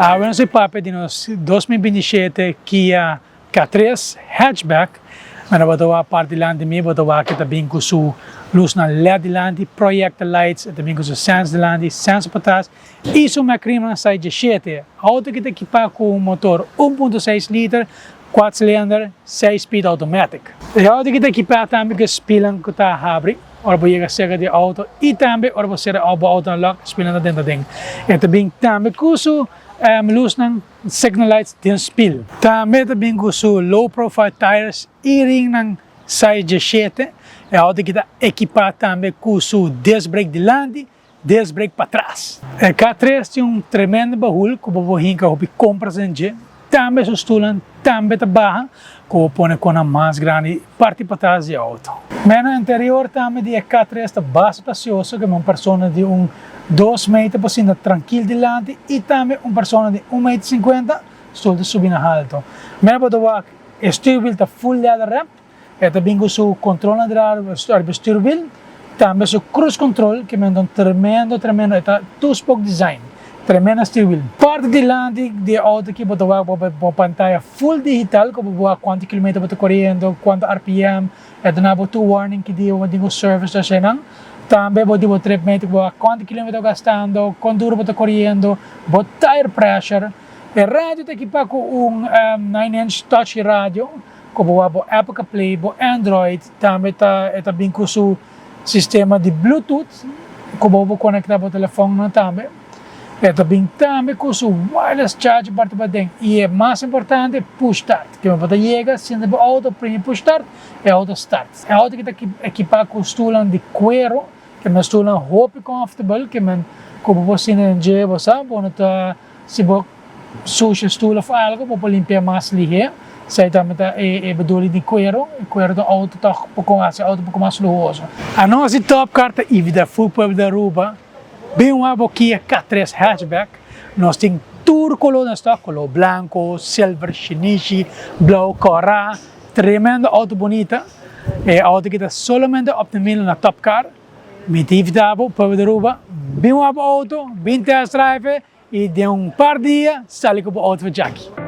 Bueno, soy papi de nos 2027 Kia K3-Hatchback. Mas botou a parte de lá de mim, botou a que também com sua luz na LED de lá, projector lights, também com sua sense de lá, sense para trás. Isso é uma crime na saída de 7. A auto que está equipada com um motor 1.6 litros, 4 cilindros, 6 speed automatic. A auto que está equipada também com spilan que está abre. Ora você chega de auto e também ora você a auto lock spilan dentro dentro. E também com sua luz na signal lights de spill. Também com sua low profile tires e ring na saída de 7. A auto que está equipada também com sua disc brake de lado, disc brake para trás. A K3 tem tremendo baú que você hinca para compras em dia. Também sua stoelen também está baixa, que você põe com a mais grande parte para trás do auto. Mas no interior também de K3 está bastante espacioso, que é uma pessoa de 2 metros por cima tranquilo de lado e também uma pessoa de 1,50 m estou de subir na alto. Mas o stuurwiel está full leather wrap, e também com o controle de stuurwiel, também o cruise control, que é um tremendo, está two-spoke design. Tremenda stuurwiel. Parte de lado de auto que você vai para pantalla full digital, que você vai quantos quilômetros você está correndo, quantos RPM, e também você warning que digo service da cena. Também você vai tripmento quantos quilômetros gastando, quanto duro você está correndo, você tire pressure. E rádio está equipado com 9-inch touch rádio, que você vai Apple CarPlay, Android, também está bem com o sistema de Bluetooth, que você vai conectar para o telefone também. E também com o wireless charge parte para dentro. E é mais importante, push start. Que você chega, sendo o auto, primeiro push start, e auto start. É auto que está equipado com stoelen de cuero, que é uma stoelen hope comfortable, que é como você não é você, se você suja stoelen ou algo, você limpar mais ligeiro. Sai também é bedoeling de cuero do auto está um pouco mais luxuoso. A nossa TOPCAR está evita full povo da Aruba. Bem uma boquinha K3-Hatchback, nós temos tudo color na stock, color branco, silver, shinichi, blue, cora, tremendo auto bonita. É auto que está somente optimizado na TOPCAR, metido para a Aruba, bem uma auto, bem test drive e de par de dias sai com o auto para Jackie.